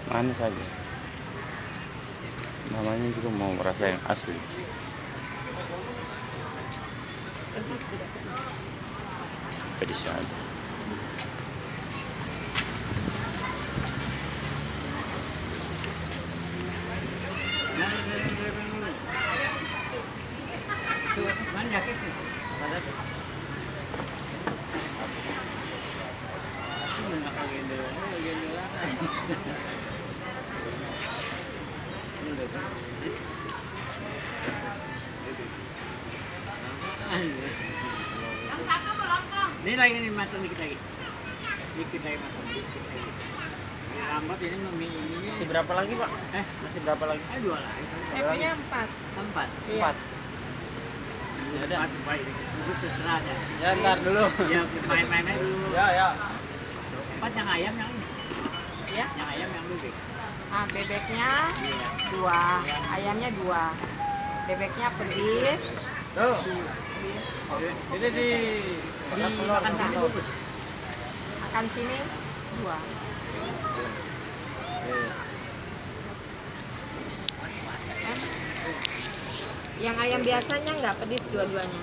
manis aja. Namanya juga mau rasa yang asli. Pedis tidak pedis. Pedis aja. Ini lagi nih matang dikit lagi matang dikit lagi. Lambat ini ini. Masih berapa lagi, Pak? Masih berapa lagi? Dua lagi. Saya punya 4. Empat. Iya. Ya udah. Baik. Itu terserah aja. Ya, ntar dulu. Ya main-main aja dulu. Ya. Empat yang ayam yang ini. Ya. Yang ayam yang bebek. Ah, bebeknya Iya. 2, ayamnya 2. Bebeknya pedis. Tuh. Pedis. Ini di Makan sini bungkus. Makan sini 2. Yang ayam biasanya nggak pedis dua-duanya.